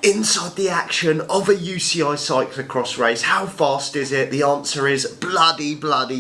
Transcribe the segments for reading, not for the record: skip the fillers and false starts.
Inside the action of a UCI Cyclocross race. How fast is it? The answer is bloody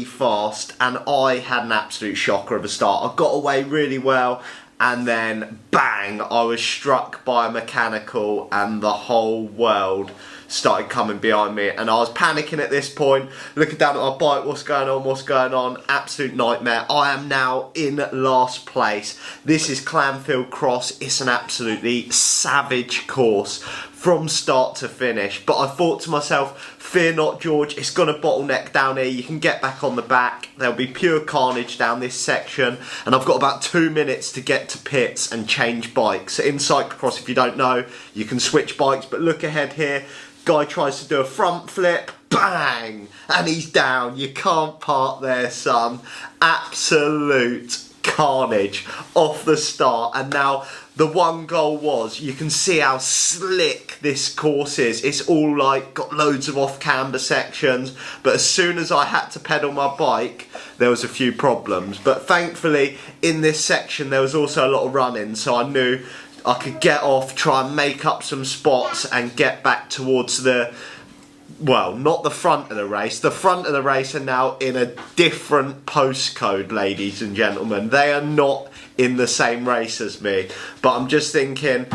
fast, and I had an absolute shocker of a start. I got away really well, and then bang, I was struck by a mechanical and the whole world started coming behind me, and I was panicking at this point, looking down at my bike, what's going on, absolute nightmare. I am now in last place. This is Clanfield Cross. It's an absolutely savage course from start to finish, but I thought to myself, fear not, George, it's going to bottleneck down here. You can get back on the back. There'll be pure carnage down this section, and I've got about 2 minutes to get to pits and change bikes. In cyclocross, if you don't know, you can switch bikes, but look ahead here. Guy tries to do a front flip, bang, and he's down. You can't park there, son. Absolute carnage off the start. And now the one goal was, you can see how slick this course is. It's all like got loads of off-camber sections, but as soon as I had to pedal my bike, there was a few problems. But thankfully in this section there was also a lot of running, so I knew I could get off, try and make up some spots and get back towards the, well, not the front of the race. The front of the race are now in a different postcode, ladies and gentlemen. They are not in the same race as me. But I'm just thinking,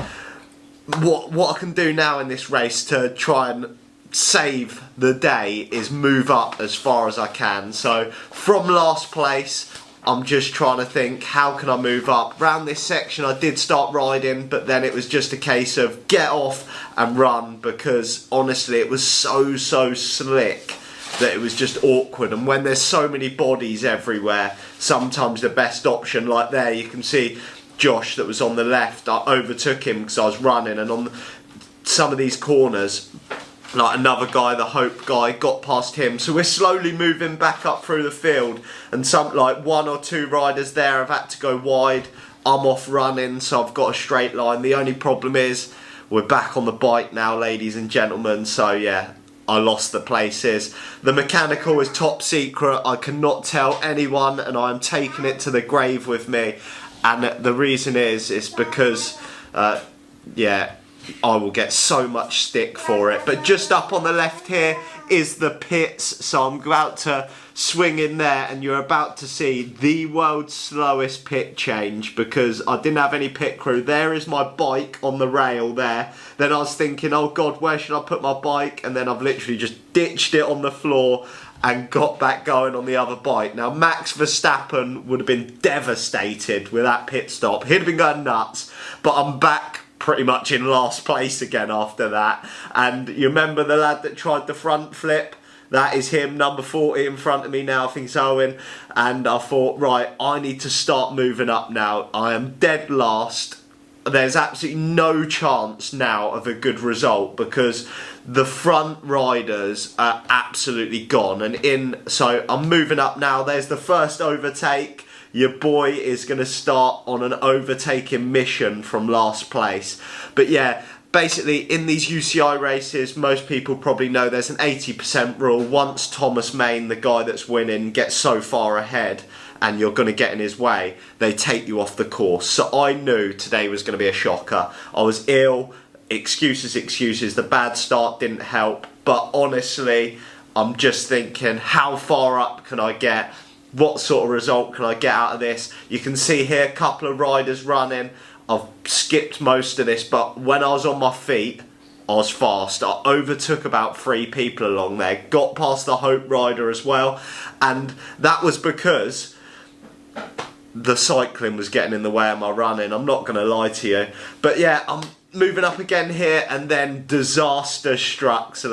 what I can do now in this race to try and save the day is move up as far as I can. So from last place, I'm just trying to think, how can I move up? Round this section I did start riding, but then it was just a case of get off and run, because honestly it was so slick that it was just awkward. And when there's so many bodies everywhere, sometimes the best option, like there you can see Josh that was on the left, I overtook him because I was running, and on some of these corners, like another guy, the Hope guy, got past him. So we're slowly moving back up through the field, and some, like 1 or 2 riders there have had to go wide. I'm off running, so I've got a straight line. The only problem is we're back on the bike now, ladies and gentlemen, so yeah, I lost the places. The mechanical is top secret. I cannot tell anyone, and I'm taking it to the grave with me. And the reason is because yeah, I will get so much stick for it. But just up on the left here is the pits, so I'm about to swing in there, and you're about to see the world's slowest pit change, because I didn't have any pit crew. There is my bike on the rail there. Then I was thinking, oh god, where should I put my bike? And then I've literally just ditched it on the floor and got back going on the other bike. Now Max Verstappen would have been devastated with that pit stop. He'd have been going nuts, but I'm back pretty much in last place again after that. And you remember the lad that tried the front flip? That is him, number 40 in front of me now, I think it's Owen. And I thought, right, I need to start moving up now. I am dead last. There's absolutely no chance now of a good result, because the front riders are absolutely gone. So I'm moving up now. There's the first overtake. Your boy is going to start on an overtaking mission from last place. But yeah, basically in these UCI races, most people probably know there's an 80% rule. Once Thomas Main, the guy that's winning, gets so far ahead and you're going to get in his way, they take you off the course. So I knew today was going to be a shocker. I was ill, excuses, the bad start didn't help. But honestly, I'm just thinking, how far up can I get? What sort of result can I get out of this? You can see here a couple of riders running. I've skipped most of this, but when I was on my feet, I was fast. I overtook about 3 people along there, got past the Hope rider as well, and that was because the cycling was getting in the way of my running. I'm not going to lie to you. But yeah, I'm moving up again here, and then disaster strikes,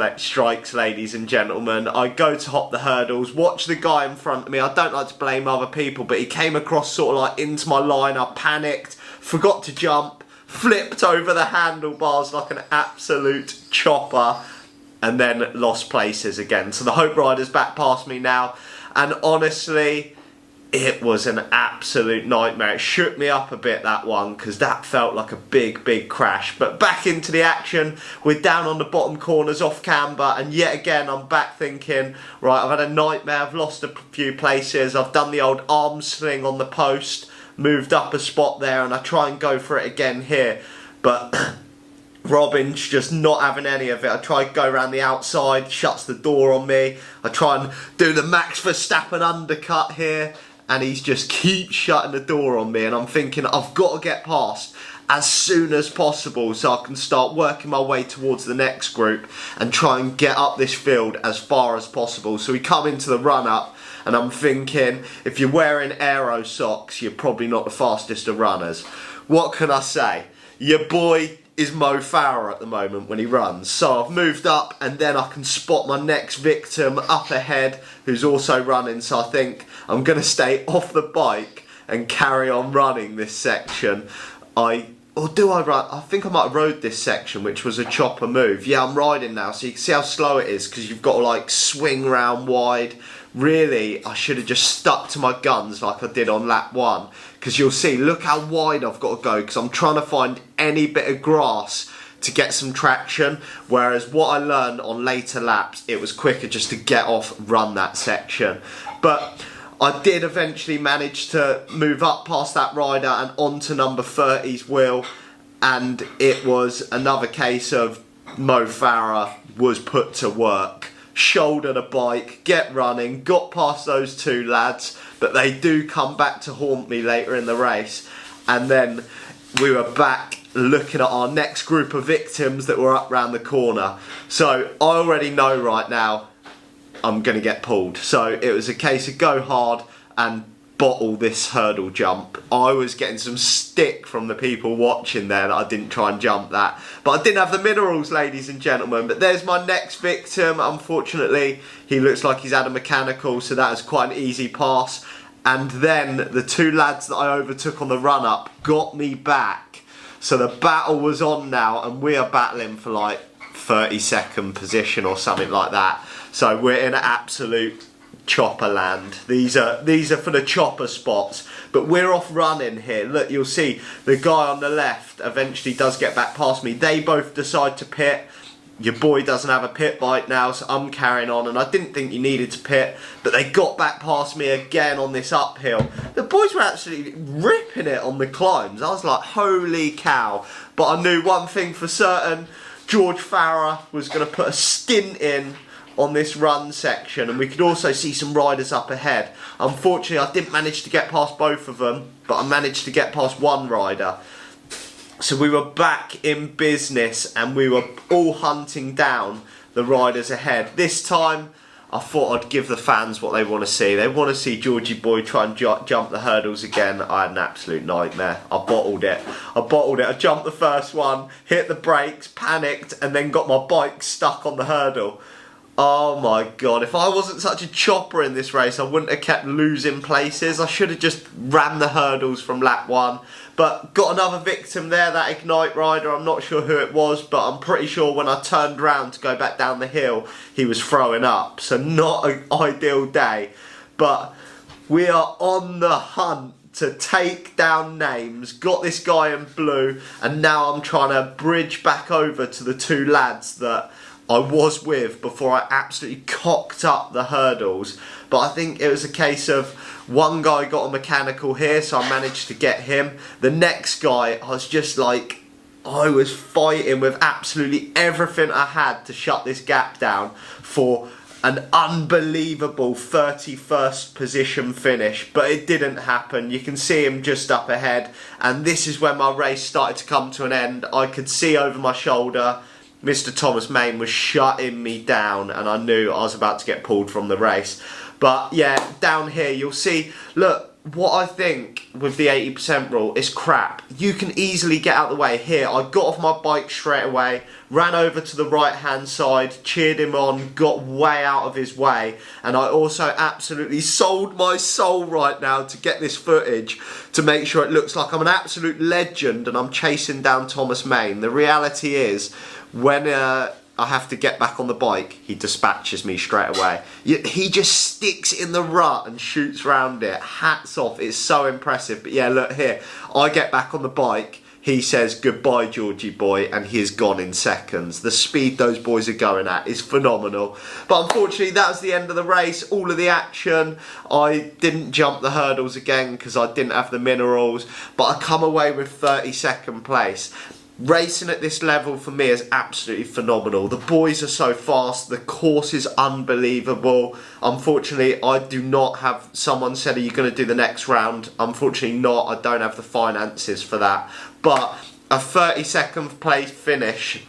ladies and gentlemen. I go to hop the hurdles, watch the guy in front of me. I don't like to blame other people, but he came across sort of like into my line. I panicked, forgot to jump, flipped over the handlebars like an absolute chopper, and then lost places again. So the Hope rider's back past me now, and honestly, it was an absolute nightmare. It shook me up a bit, that one, because that felt like a big crash. But back into the action, we're down on the bottom corners off camber, and yet again I'm back thinking, right, I've had a nightmare, I've lost a few places, I've done the old arm sling on the post, moved up a spot there, and I try and go for it again here. But Robin's just not having any of it. I try to go around the outside, shuts the door on me. I try and do the Max Verstappen undercut here, and he's just keeps shutting the door on me, and I'm thinking I've got to get past as soon as possible so I can start working my way towards the next group and try and get up this field as far as possible. So we come into the run-up, and I'm thinking, if you're wearing aero socks, you're probably not the fastest of runners. What can I say? Your boy is Mo Farah at the moment when he runs. So I've moved up, and then I can spot my next victim up ahead who's also running. So I think I'm going to stay off the bike and carry on running this section. Or do I run? I think I might have rode this section, which was a chopper move. Yeah, I'm riding now, so you can see how slow it is because you've got to like swing round wide. Really, I should have just stuck to my guns like I did on lap 1, because you'll see, look how wide I've got to go because I'm trying to find any bit of grass to get some traction, whereas what I learned on later laps, it was quicker just to get off, run that section. But I did eventually manage to move up past that rider and onto number 30's wheel, and it was another case of Mo Farah was put to work. Shoulder the bike, get running, got past those two lads, but they do come back to haunt me later in the race. And then we were back looking at our next group of victims that were up round the corner. So I already know right now I'm going to get pulled. So it was a case of go hard and bottle this hurdle jump. I was getting some stick from the people watching there that I didn't try and jump that. But I didn't have the minerals, ladies and gentlemen. But there's my next victim. Unfortunately, he looks like he's had a mechanical, so that was quite an easy pass. And then the two lads that I overtook on the run-up got me back. So the battle was on now, and we are battling for like 32nd position or something like that. So we're in absolute chopper land. These are for the chopper spots, but we're off running here. Look, you'll see the guy on the left eventually does get back past me. They both decide to pit. Your boy doesn't have a pit bike now, so I'm carrying on, and I didn't think you needed to pit, but they got back past me again on this uphill. The boys were absolutely ripping it on the climbs. I was like, holy cow. But I knew one thing for certain: George Farah was going to put a stint in on this run section, and we could also see some riders up ahead. Unfortunately, I didn't manage to get past both of them, but I managed to get past one rider. So we were back in business, and we were all hunting down the riders ahead. This time, I thought I'd give the fans what they want to see. They want to see Georgie Boy try and jump the hurdles again. I had an absolute nightmare. I bottled it. I jumped the first one, hit the brakes, panicked, and then got my bike stuck on the hurdle. Oh my god, if I wasn't such a chopper in this race, I wouldn't have kept losing places. I should have just ran the hurdles from lap 1. But got another victim there, that Ignite rider. I'm not sure who it was, but I'm pretty sure when I turned round to go back down the hill, he was throwing up. So not an ideal day. But we are on the hunt to take down names. Got this guy in blue, and now I'm trying to bridge back over to the two lads that I was with before I absolutely cocked up the hurdles. But I think it was a case of one guy got a mechanical here, so I managed to get him. The next guy, I was just like, I was fighting with absolutely everything I had to shut this gap down for an unbelievable 31st position finish, but it didn't happen. You can see him just up ahead, and this is when my race started to come to an end. I could see over my shoulder Mr. Thomas Main was shutting me down, and I knew I was about to get pulled from the race. But yeah, down here you'll see, look, what I think with the 80% rule is crap. You can easily get out of the way. Here, I got off my bike straight away, ran over to the right hand side, cheered him on, got way out of his way, and I also absolutely sold my soul right now to get this footage to make sure it looks like I'm an absolute legend and I'm chasing down Thomas Main. The reality is, when I have to get back on the bike, he dispatches me straight away. He just sticks in the rut and shoots round it. Hats off, it's so impressive. But yeah, look here, I get back on the bike, he says goodbye Georgie boy, and he is gone in seconds. The speed those boys are going at is phenomenal. But unfortunately that was the end of the race, all of the action. I didn't jump the hurdles again because I didn't have the minerals, but I come away with 32nd place. Racing at this level for me is absolutely phenomenal. The boys are so fast, the course is unbelievable. Unfortunately, I do not have, someone said, are you going to do the next round? Unfortunately not, I don't have the finances for that. But a 32nd place finish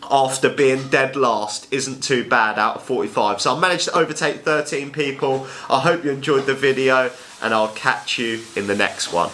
after being dead last isn't too bad out of 45. So I managed to overtake 13 people. I hope you enjoyed the video and I'll catch you in the next one.